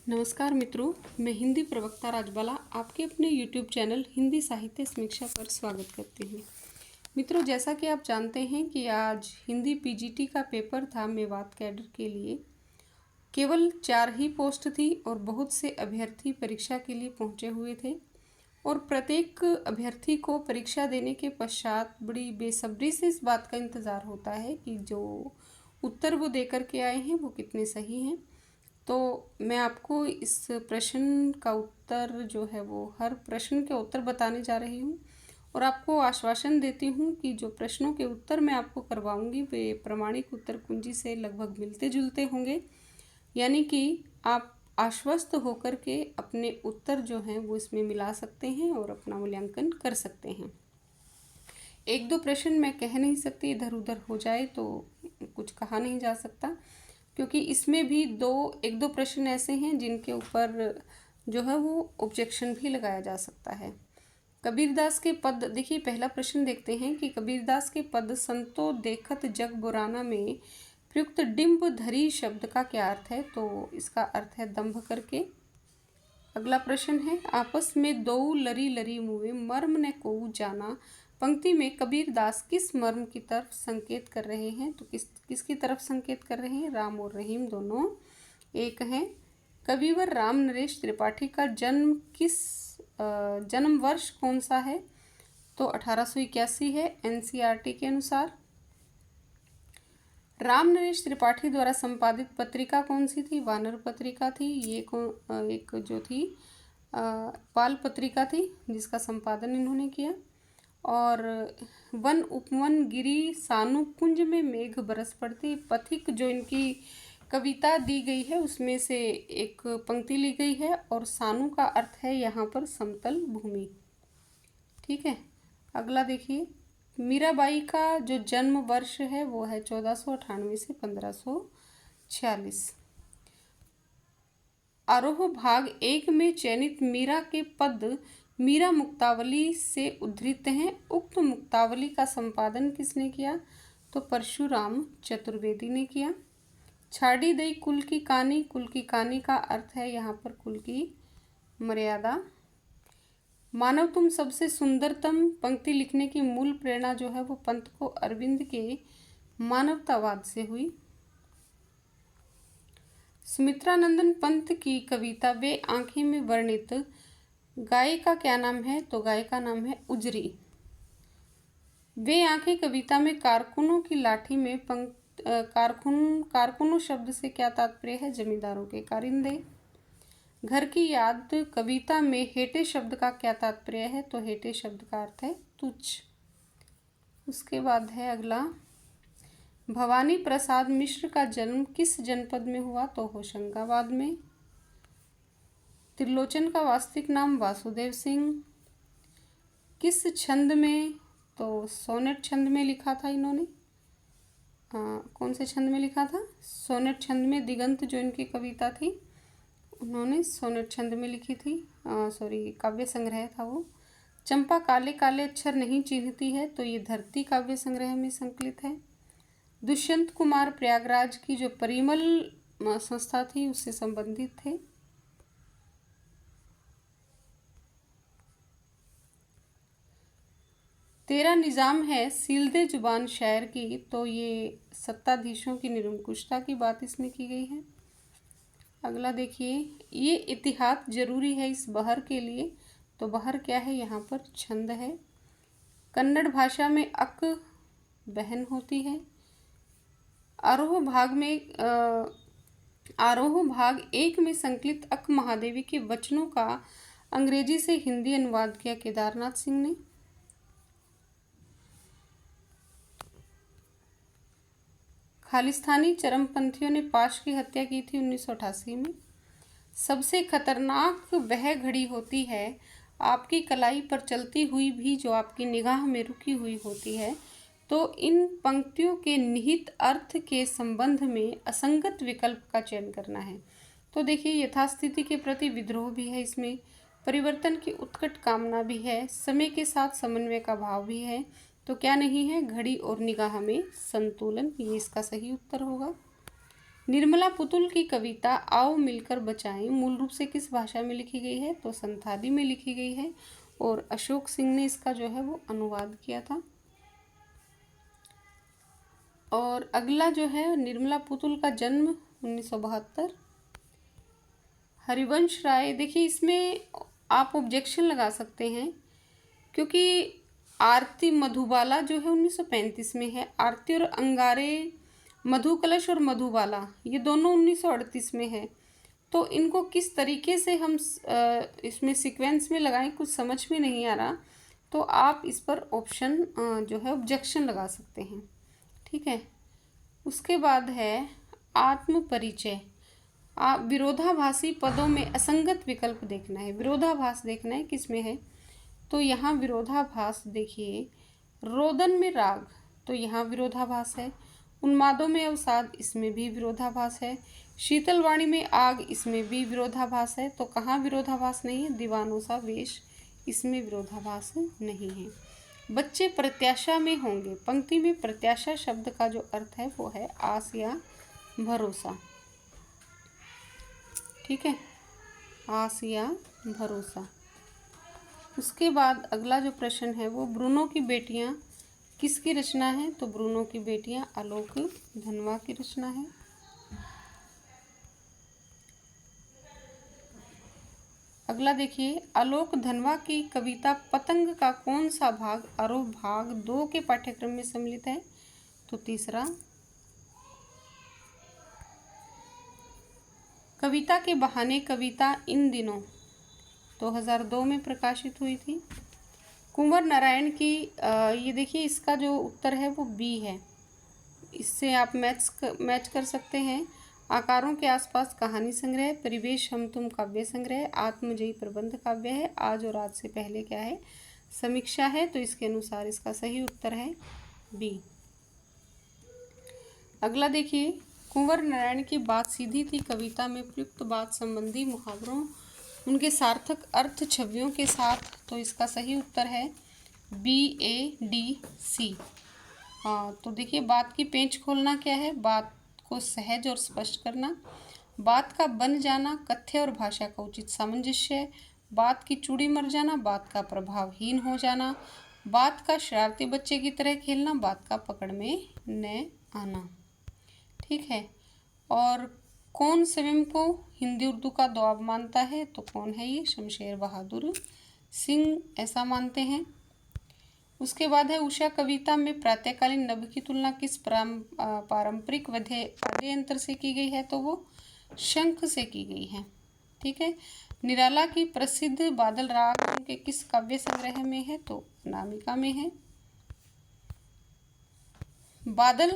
नमस्कार मित्रों, मैं हिंदी प्रवक्ता राजबाला आपके अपने YouTube चैनल हिंदी साहित्य समीक्षा पर स्वागत करती हूँ। मित्रों, जैसा कि आप जानते हैं कि आज हिंदी पीजीटी का पेपर था मेवात कैडर के लिए। केवल 4 ही पोस्ट थी और बहुत से अभ्यर्थी परीक्षा के लिए पहुँचे हुए थे और प्रत्येक अभ्यर्थी को परीक्षा देने के पश्चात बड़ी बेसब्री से इस बात का इंतज़ार होता है कि जो उत्तर वो दे कर के आए हैं वो कितने सही हैं। तो मैं आपको इस प्रश्न का उत्तर जो है वो हर प्रश्न के उत्तर बताने जा रही हूँ और आपको आश्वासन देती हूँ कि जो प्रश्नों के उत्तर मैं आपको करवाऊँगी वे प्रमाणिक उत्तर कुंजी से लगभग मिलते जुलते होंगे, यानी कि आप आश्वस्त होकर के अपने उत्तर जो हैं वो इसमें मिला सकते हैं और अपना मूल्यांकन कर सकते हैं। एक दो प्रश्न मैं कह नहीं सकती, इधर उधर हो जाए तो कुछ कहा नहीं जा सकता, क्योंकि इसमें भी एक दो प्रश्न ऐसे हैं जिनके ऊपर जो है वो ऑब्जेक्शन भी लगाया जा सकता है। कबीरदास के पद, देखिए पहला प्रश्न देखते हैं कि कबीरदास के पद संतो देखत जग बुराना में प्रयुक्त डिंब धरी शब्द का क्या अर्थ है? तो इसका अर्थ है दंभ करके। अगला प्रश्न है, आपस में दो लरी लरी मुए मर्म ने को जाना। पंक्ति में कबीरदास किस मर्म की तरफ संकेत कर रहे हैं? तो किसकी तरफ संकेत कर रहे हैं? राम और रहीम दोनों एक हैं। कविवर राम नरेश त्रिपाठी का जन्म वर्ष कौन सा है? तो 1881 है एनसीईआरटी के अनुसार। राम नरेश त्रिपाठी द्वारा संपादित पत्रिका कौन सी थी? वानर पत्रिका थी। ये एक जो थी पाल पत्रिका थी जिसका संपादन इन्होंने किया। और वन उपवन गिरी सानु कुंज में मेघ बरस पड़ती, पथिक जो इनकी कविता दी गई है उसमें से एक पंक्ति ली गई है और सानु का अर्थ है यहाँ पर समतल भूमि। ठीक है, अगला देखिए, मीराबाई का जो जन्म वर्ष है वो है 1498 से 1546। आरोह भाग 1 में चयनित मीरा के पद मीरा मुक्तावली से उद्धृत हैं। उक्त मुक्तावली का संपादन किसने किया? तो परशुराम चतुर्वेदी ने किया। छाड़ी दई कुल की कहानी, कुल की कहानी का अर्थ है यहाँ पर कुल की मर्यादा। मानव तुम सबसे सुंदरतम पंक्ति लिखने की मूल प्रेरणा जो है वो पंत को अरविंद के मानवतावाद से हुई। सुमित्रानंदन पंत की कविता वे आंखें में वर्णित गाय का क्या नाम है? तो गाय का नाम है उजरी। वे आंखें कविता में कारकुनों की लाठी में कारकुनों शब्द से क्या तात्पर्य है? जमींदारों के कारिंदे। घर की याद कविता में हेटे शब्द का क्या तात्पर्य है? तो हेटे शब्द का अर्थ है तुच्छ। उसके बाद है अगला, भवानी प्रसाद मिश्र का जन्म किस जनपद में हुआ? तो होशंगाबाद में। त्रिलोचन का वास्तविक नाम वासुदेव सिंह। किस छंद में? तो सोनेट छंद में लिखा था इन्होंने। कौन से छंद में लिखा था? सोनेट छंद में। दिगंत जो इनकी कविता थी उन्होंने सोनेट छंद में लिखी थी। काव्य संग्रह था वो। चंपा काले काले अक्षर नहीं चिन्हती है, तो ये धरती काव्य संग्रह में संकलित है। दुष्यंत कुमार प्रयागराज की जो परिमल संस्था थी उससे संबंधित थे। तेरा निज़ाम है सीलदे जुबान शायर की, तो ये सत्ताधीशों की निरंकुशता की बात इसमें की गई है। अगला देखिए, ये इतिहास जरूरी है इस बहर के लिए, तो बहर क्या है? यहाँ पर छंद है। कन्नड़ भाषा में अक बहन होती है। आरोह भाग 1 में संकलित अक महादेवी के वचनों का अंग्रेजी से हिंदी अनुवाद किया केदारनाथ सिंह ने। खालिस्तानी चरमपंथियों ने पाश की हत्या की थी 1988 में। सबसे खतरनाक वह घड़ी होती है आपकी कलाई पर चलती हुई भी जो आपकी निगाह में रुकी हुई होती है। तो इन पंक्तियों के निहित अर्थ के संबंध में असंगत विकल्प का चयन करना है। तो देखिए, यथास्थिति के प्रति विद्रोह भी है इसमें, परिवर्तन की उत्कट कामना भी है, समय के साथ समन्वय का भाव भी है। तो क्या नहीं है? घड़ी और निगाह में संतुलन, ये इसका सही उत्तर होगा। निर्मला पुतुल की कविता आओ मिलकर बचाएं मूल रूप से किस भाषा में लिखी गई है? तो संथाली में लिखी गई है और अशोक सिंह ने इसका जो है वो अनुवाद किया था। और अगला जो है, निर्मला पुतुल का जन्म 1972। हरिवंश राय, देखिए इसमें आप ऑब्जेक्शन लगा सकते हैं क्योंकि आरती मधुबाला जो है 1935 में है। आरती और अंगारे, मधु कलश और मधुबाला, ये दोनों 1938 में है। तो इनको किस तरीके से हम इसमें सीक्वेंस में लगाएं, कुछ समझ में नहीं आ रहा। तो आप इस पर ऑप्शन जो है ऑब्जेक्शन लगा सकते हैं, ठीक है। उसके बाद है आत्म परिचय। आप विरोधाभासी पदों में असंगत विकल्प देखना है, विरोधाभास देखना है किस में है। तो यहाँ विरोधाभास देखिए, रोदन में राग, तो यहाँ विरोधाभास है। उन्मादों में अवसाद, इसमें भी विरोधाभास है। शीतलवाणी में आग, इसमें भी विरोधाभास है। तो कहाँ विरोधाभास नहीं है? दीवानों सा वेश, इसमें विरोधाभास नहीं है। बच्चे प्रत्याशा में होंगे, पंक्ति में प्रत्याशा शब्द का जो अर्थ है वो है आस या भरोसा, ठीक है, आस या भरोसा। उसके बाद अगला जो प्रश्न है वो ब्रूनो की बेटियां किसकी रचना है? तो ब्रूनो की बेटियां आलोक धनवा की रचना है। अगला देखिए, आलोक धनवा की कविता पतंग का कौन सा भाग आरोह भाग 2 के पाठ्यक्रम में सम्मिलित है? तो तीसरा। कविता के बहाने कविता इन दिनों 2002 में प्रकाशित हुई थी। कुंवर नारायण की ये देखिए, इसका जो उत्तर है वो बी है। इससे आप मैच कर सकते हैं। आकारों के आसपास कहानी संग्रह, परिवेश हम तुम काव्य संग्रह, आत्मजयी प्रबंध काव्य है, आज और आज से पहले क्या है? समीक्षा है। तो इसके अनुसार इसका सही उत्तर है बी। अगला देखिए, कुंवर नारायण की बात सीधी थी कविता में प्रयुक्त बात संबंधी मुहावरों, उनके सार्थक अर्थ छवियों के साथ। तो इसका सही उत्तर है BADC। हाँ, तो देखिए, बात की पेंच खोलना क्या है? बात को सहज और स्पष्ट करना, बात का बन जाना, कथ्य और भाषा का उचित सामंजस्य, बात की चूड़ी मर जाना, बात का प्रभावहीन हो जाना, बात का शरारती बच्चे की तरह खेलना, बात का पकड़ में न आना, ठीक है। और कौन स्वयं को हिंदी उर्दू का द्वाब मानता है? तो कौन है ये? शमशेर बहादुर सिंह ऐसा मानते हैं। उसके बाद है उषा कविता में प्रातःकालीन नभ की तुलना किस पारंपरिक वाद्य यंत्र से की गई है? तो वो शंख से की गई है, ठीक है। निराला की प्रसिद्ध बादल राग के किस काव्य संग्रह में है? तो अनामिका में है। बादल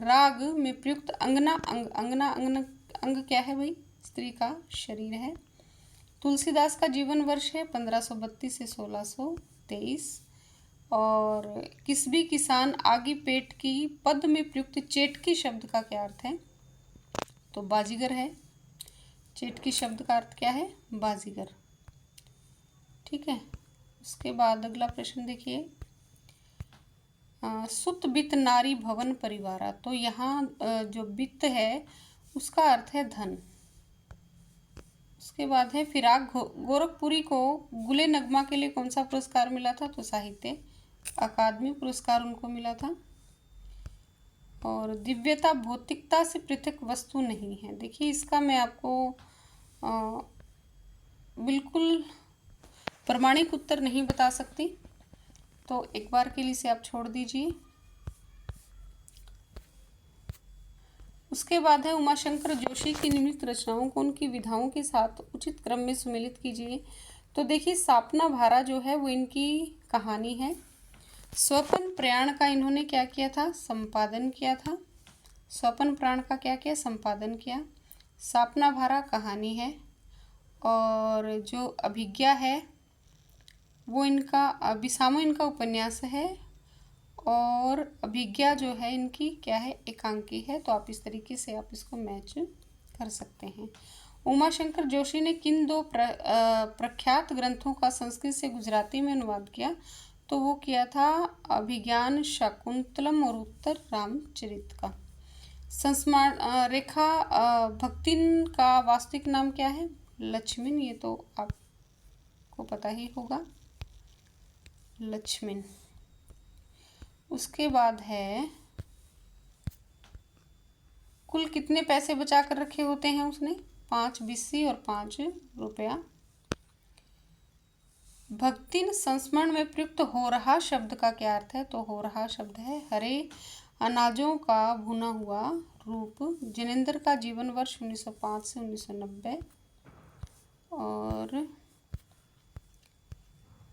राग में प्रयुक्त अंगना अंग क्या है भाई? स्त्री का शरीर है। तुलसीदास का जीवन वर्ष है 1532 से 1623। और किस भी किसान आगी पेट की पद में प्रयुक्त चेटकी शब्द का क्या अर्थ है? तो बाजीगर है। चेटकी शब्द का अर्थ क्या है? बाजीगर, ठीक है। उसके बाद अगला प्रश्न देखिए, सुत वित्त नारी भवन परिवारा। तो यहाँ जो वित्त है उसका अर्थ है धन। उसके बाद है फिराक गोरखपुरी को गुले नगमा के लिए कौन सा पुरस्कार मिला था? तो साहित्य अकादमी पुरस्कार उनको मिला था। और दिव्यता भौतिकता से पृथक वस्तु नहीं है। देखिए, इसका मैं आपको बिल्कुल प्रमाणिक उत्तर नहीं बता सकती, तो एक बार के लिए इसे आप छोड़ दीजिए। उसके बाद है उमाशंकर जोशी की निम्नलिखित रचनाओं को उनकी विधाओं के साथ उचित क्रम में सुमेलित कीजिए। तो देखिए, सापना भारा जो है वो इनकी कहानी है। स्वपन प्रयाण का इन्होंने क्या किया था? संपादन किया था। स्वपन प्राण का क्या किया? संपादन किया। सापना भारा कहानी है। और जो अभिज्ञा है वो इनका विसामो इनका उपन्यास है। और अभिज्ञा जो है इनकी क्या है? एकांकी है। तो आप इस तरीके से आप इसको मैच कर सकते हैं। उमाशंकर जोशी ने किन दो प्रख्यात ग्रंथों का संस्कृत से गुजराती में अनुवाद किया? तो वो किया था अभिज्ञान शाकुंतलम और उत्तर रामचरित का। संस्मरण रेखा भक्तिन का वास्तविक नाम क्या है? लक्ष्मण। ये तो आपको पता ही होगा, लक्ष्मण। उसके बाद है, कुल कितने पैसे बचा कर रखे होते हैं उसने? 5 बिस्सी और 5 रुपया। भक्तिन संस्मरण में प्रयुक्त हो रहा शब्द का क्या अर्थ है? तो हो रहा शब्द है हरे अनाजों का भुना हुआ रूप। जिनेंद्र का जीवन वर्ष 1905 से 1990 और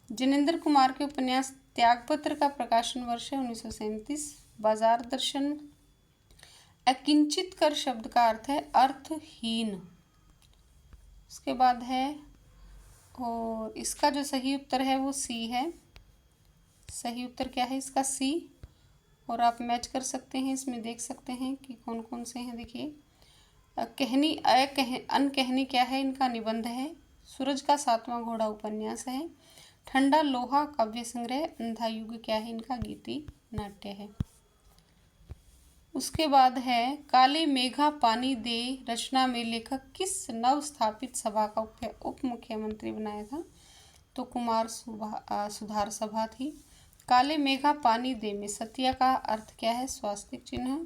जिनेंद्र कुमार के उपन्यास त्यागपत्र का प्रकाशन वर्ष है 1937। बाजार दर्शन। अकिंचित कर शब्द का अर्थ है अर्थहीन। उसके बाद है, और इसका जो सही उत्तर है वो सी है। सही उत्तर क्या है इसका? सी। और आप मैच कर सकते हैं, इसमें देख सकते हैं कि कौन कौन से हैं। देखिए, कहनी अनकहनी क्या है? इनका निबंध है। सूरज का 7वां घोड़ा उपन्यास है। ठंडा लोहा काव्य संग्रह। अंधा युग क्या है? इनका गीति नाट्य है। उसके बाद है, काले मेघा पानी दे रचना में लेखक किस नव स्थापित सभा का उप मुख्यमंत्री बनाया था? तो कुमार सुधार सभा थी। काले मेघा पानी दे में सत्या का अर्थ क्या है? स्वास्तिक चिन्ह।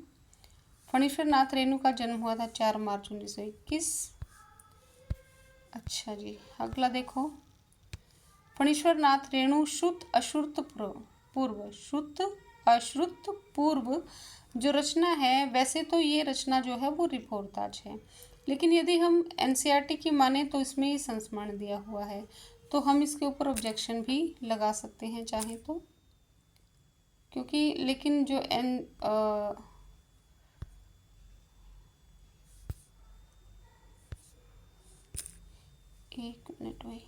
फणीश्वर नाथ रेणु का जन्म हुआ था 4 मार्च 1921। अच्छा जी, अगला देखो। फणीश्वर नाथ रेणु श्रुत अश्रुत पूर्व, श्रुत अश्रुत पूर्व जो रचना है, वैसे तो ये रचना जो है वो रिपोर्ताज है, लेकिन यदि हम एनसीईआरटी की माने तो इसमें ही संस्मरण दिया हुआ है, तो हम इसके ऊपर ऑब्जेक्शन भी लगा सकते हैं चाहे तो, क्योंकि लेकिन जो एक मिनट भाई,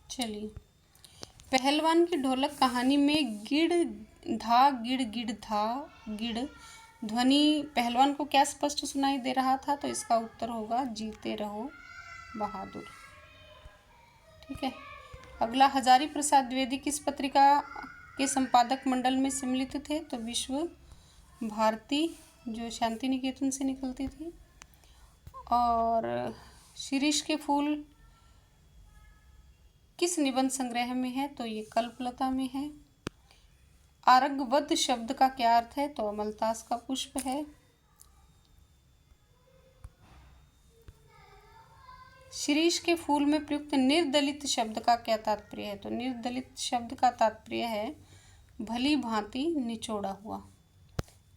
चलिए। पहलवान की ढोलक कहानी में गिड़ धा गिड़ गिड़ था गिड़ ध्वनि पहलवान को क्या स्पष्ट सुनाई दे रहा था? तो इसका उत्तर होगा जीते रहो बहादुर। ठीक है। अगला, हजारी प्रसाद द्विवेदी किस पत्रिका के संपादक मंडल में सम्मिलित थे? तो विश्व भारती, जो शांति निकेतन से निकलती थी। और शिरीष के फूल किस निबंध संग्रह में है? तो ये कल्पलता में है। आरगवद शब्द का क्या अर्थ है? तो अमलतास का पुष्प है। शिरीष के फूल में प्रयुक्त निर्दलित शब्द का क्या तात्पर्य है? तो निर्दलित शब्द का तात्पर्य है भली भांति निचोड़ा हुआ।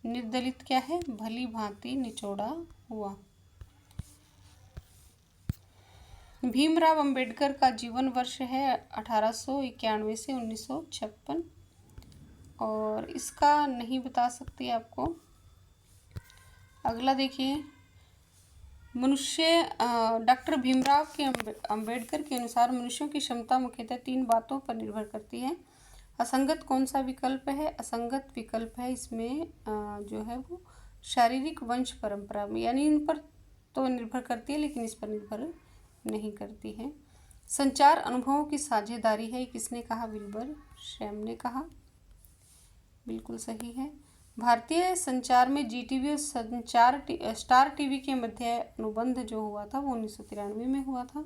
निर्दलित क्या है? भली भांति निचोड़ा हुआ। भीमराव अंबेडकर का जीवन वर्ष है 1891 से 1956, और इसका नहीं बता सकती आपको। अगला देखिए, मनुष्य डॉक्टर भीमराव के अंबेडकर के अनुसार मनुष्यों की क्षमता मुख्यतः 3 बातों पर निर्भर करती है। असंगत कौन सा विकल्प है? असंगत विकल्प है इसमें जो है वो शारीरिक वंश परंपरा में, यानी इन पर तो निर्भर करती है लेकिन इस पर निर्भर नहीं करती है। संचार अनुभवों की साझेदारी है, किसने कहा? विल्बर शैम ने कहा। बिल्कुल सही है। भारतीय संचार में जीटीवी और स्टार टीवी के मध्य अनुबंध जो हुआ था वो 1993 में हुआ था।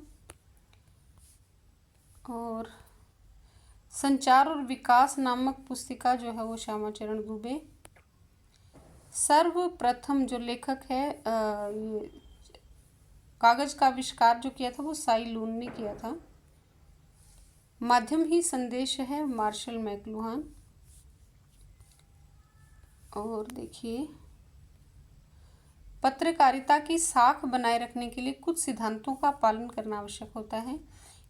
और संचार और विकास नामक पुस्तिका जो है वो श्यामाचरण दुबे। सर्वप्रथम जो लेखक है ये कागज का आविष्कार जो किया था वो साई लून ने किया था। माध्यम ही संदेश है, मार्शल मैकलुहान। और देखिए, पत्रकारिता की साख बनाए रखने के लिए कुछ सिद्धांतों का पालन करना आवश्यक होता है।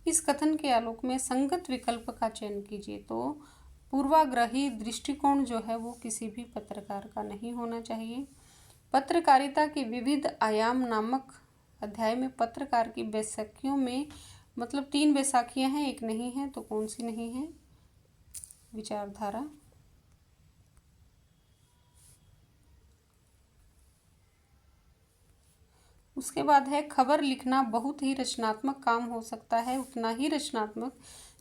इस कथन के आलोक में संगत विकल्प का चयन कीजिए। तो पूर्वाग्रही दृष्टिकोण जो है वो किसी भी पत्रकार का नहीं होना चाहिए। पत्रकारिता के विविध आयाम नामक अध्याय में पत्रकार की बैसाखियों में मतलब 3 बैसाखियां हैं, एक नहीं है, तो कौन सी नहीं है? विचारधारा। उसके बाद है खबर लिखना बहुत ही रचनात्मक काम हो सकता है, उतना ही रचनात्मक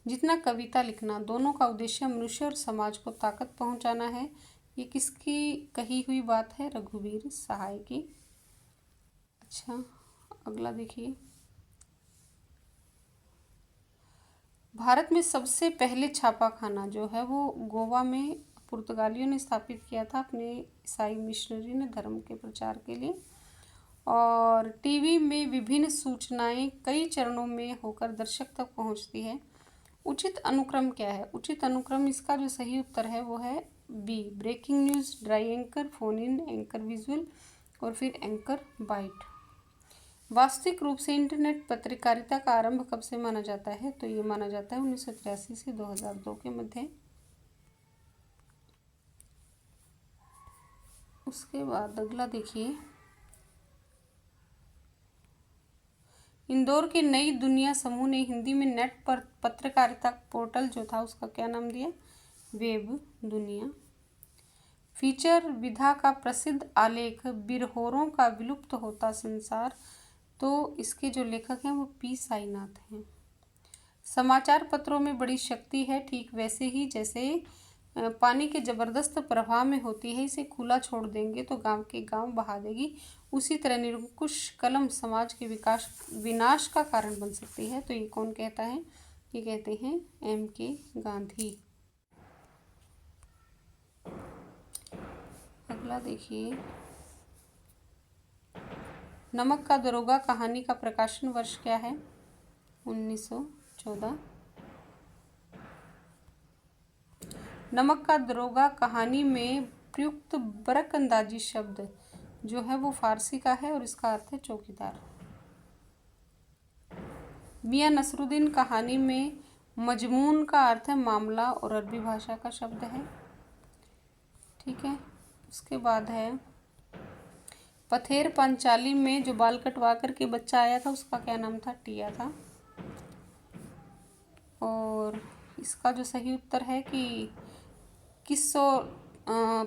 जितना कविता लिखना। दोनों का उद्देश्य मनुष्य और समाज को ताकत पहुंचाना है। ये किसकी कही हुई बात है? रघुवीर सहाय की। अच्छा, अगला देखिए। भारत में सबसे पहले छापाखाना जो है वो गोवा में पुर्तगालियों ने स्थापित किया था, अपने ईसाई मिशनरी ने धर्म के प्रचार के लिए। और टीवी में विभिन्न सूचनाएं कई चरणों में होकर दर्शक तक पहुंचती है। उचित अनुक्रम क्या है? उचित अनुक्रम, इसका जो सही उत्तर है वो है B, breaking news, dry anchor, phone in, anchor visual और फिर एंकर बाइट। वास्तविक रूप से इंटरनेट पत्रकारिता का आरंभ कब से माना जाता है? तो ये माना जाता है 1983 से 2002 के मध्य। उसके बाद अगला देखिए। इंदौर के नई दुनिया समूह ने हिंदी में नेट पर पत्रकारिता पोर्टल जो था उसका क्या नाम दिया? वेब दुनिया। फीचर विधा का प्रसिद्ध आलेख बिरहोरों का विलुप्त होता संसार, तो इसके जो लेखक हैं वो पी साईनाथ हैं। समाचार पत्रों में बड़ी शक्ति है, ठीक वैसे ही जैसे पानी के जबरदस्त प्रवाह में होती है, इसे खुला छोड़ देंगे तो गांव के गांव बहा देगी, उसी तरह निरंकुश कलम समाज के विनाश का कारण बन सकती है। तो ये कौन कहता है? ये कहते हैं M.K. गांधी। अगला देखिए। नमक का दरोगा कहानी का प्रकाशन वर्ष क्या है? 1914। नमक का दरोगा कहानी में प्रयुक्त बरकंदाजी शब्द जो है वो फारसी का है और इसका अर्थ है चौकीदार। मियां नसरुद्दीन कहानी में मजमून का अर्थ है मामला और अरबी भाषा का शब्द है। ठीक है। उसके बाद है पथेर पांचाली में जो बाल कटवा कर के बच्चा आया था उसका क्या नाम था? टिया था। और इसका जो सही उत्तर है कि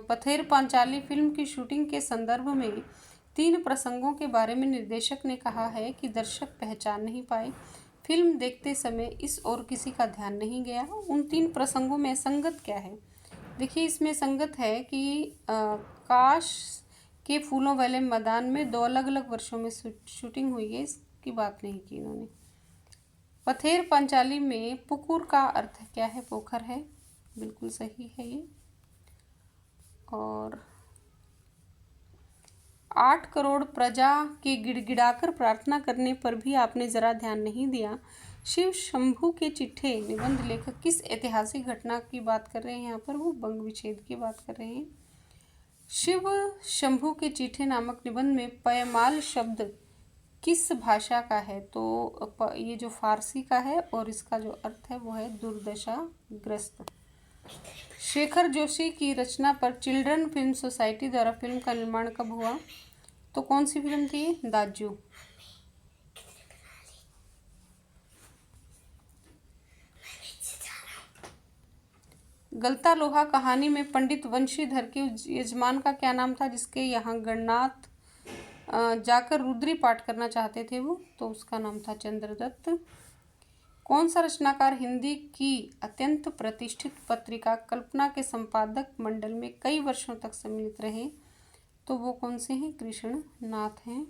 पथेर पांचाली फिल्म की शूटिंग के संदर्भ में 3 प्रसंगों के बारे में निर्देशक ने कहा है कि दर्शक पहचान नहीं पाए। फिल्म देखते समय इस ओर किसी का ध्यान नहीं गया। उन 3 प्रसंगों में संगत क्या है? देखिए, इसमें संगत है कि काश के फूलों वाले मैदान में 2 अलग अलग वर्षों में शूटिंग हुई है, इसकी बात नहीं की इन्होंने। पथेर पांचाली में पुकुर का अर्थ क्या है? पोखर है, बिल्कुल सही है ये। और 8 करोड़ प्रजा के गिड़गिड़ाकर प्रार्थना करने पर भी आपने जरा ध्यान नहीं दिया। शिव शंभू के चिट्ठे निबंध लेखक किस ऐतिहासिक घटना की बात कर रहे हैं? यहाँ पर वो बंग विच्छेद की बात कर रहे हैं। शिव शंभू के चिट्ठे नामक निबंध में पैमाल शब्द किस भाषा का है? तो ये जो फारसी का है और इसका जो अर्थ है वो है दुर्दशाग्रस्त। शेखर जोशी की रचना पर चिल्ड्रन फिल्म सोसाइटी द्वारा फिल्म का निर्माण कब हुआ? तो कौन सी फिल्म थी? दाजू। गलता लोहा कहानी में पंडित वंशीधर के यजमान का क्या नाम था जिसके यहाँ गणनाथ जाकर रुद्री पाठ करना चाहते थे वो? तो उसका नाम था चंद्रदत्त। कौन सा रचनाकार हिंदी की अत्यंत प्रतिष्ठित पत्रिका कल्पना के संपादक मंडल में कई वर्षों तक सम्मिलित रहे? तो वो कौन से हैं? कृष्ण नाथ हैं।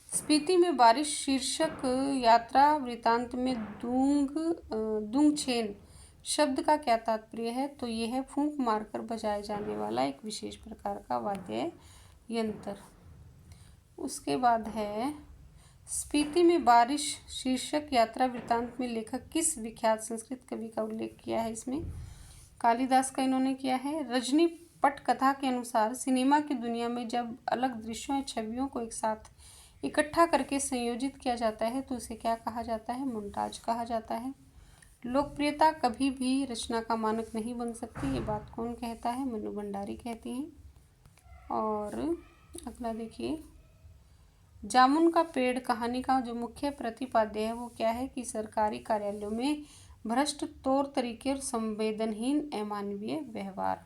स्पीति में बारिश शीर्षक यात्रा वृतांत में दुंगछेन शब्द का क्या तात्पर्य है? तो ये है फूंक मारकर बजाए जाने वाला एक विशेष प्रकार का वाद्य यंत्र। उसके बाद है स्पीति में बारिश शीर्षक यात्रा वृतांत में लेखक किस विख्यात संस्कृत कवि का उल्लेख किया है? इसमें कालिदास का इन्होंने किया है। रजनी पटकथा के अनुसार सिनेमा की दुनिया में जब अलग दृश्यों या छवियों को एक साथ इकट्ठा करके संयोजित किया जाता है तो उसे क्या कहा जाता है? मोन्टाज कहा जाता है। लोकप्रियता कभी भी रचना का मानक नहीं बन सकती। ये बात कौन कहता है? मनु भंडारी कहती हैं। और अगला देखिए, जामुन का पेड़ कहानी का जो मुख्य प्रतिपाद्य है वो क्या है कि सरकारी कार्यालयों में भ्रष्ट तौर तरीके और संवेदनहीन अमानवीय व्यवहार।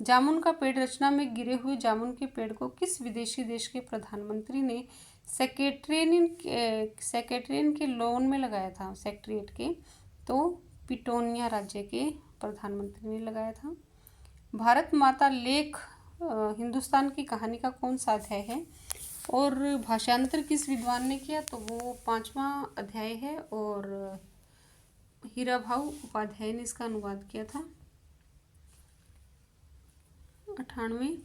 जामुन का पेड़ रचना में गिरे हुए जामुन के पेड़ को किस विदेशी देश के प्रधानमंत्री ने सेक्रेटेरियन के लॉन में लगाया था? सेक्रेटेरिएट के, तो पिटोनिया राज्य के प्रधानमंत्री ने लगाया था। भारत माता लेख हिंदुस्तान की कहानी का कौन सा अध्याय है और भाषांतर किस विद्वान ने किया? तो वो 5वां अध्याय है और हीरा भाऊ उपाध्याय ने इसका अनुवाद किया था। 98।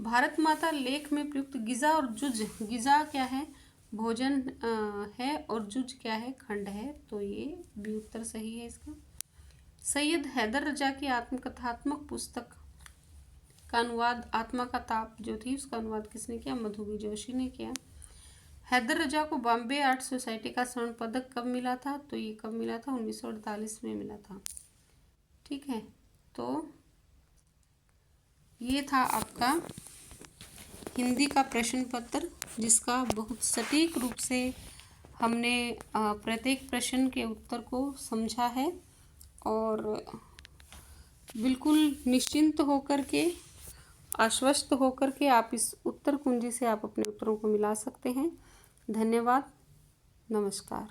भारत माता लेख में प्रयुक्त गिजा और जुज, गिजा क्या है? भोजन है और जुज क्या है? खंड है। तो ये भी उत्तर सही है इसका। सैयद हैदर रजा की आत्मकथात्मक पुस्तक का अनुवाद आत्मा का ताप जो थी उसका अनुवाद किसने किया? मधुबी जोशी ने किया। हैदर रजा को बॉम्बे आर्ट सोसाइटी का स्वर्ण पदक कब मिला था? तो ये कब मिला था? 1948 में मिला था। ठीक है, तो ये था आपका हिंदी का प्रश्न पत्र, जिसका बहुत सटीक रूप से हमने प्रत्येक प्रश्न के उत्तर को समझा है और बिल्कुल निश्चिंत होकर के, आश्वस्त होकर के आप इस उत्तर कुंजी से आप अपने उत्तरों को मिला सकते हैं। धन्यवाद, नमस्कार।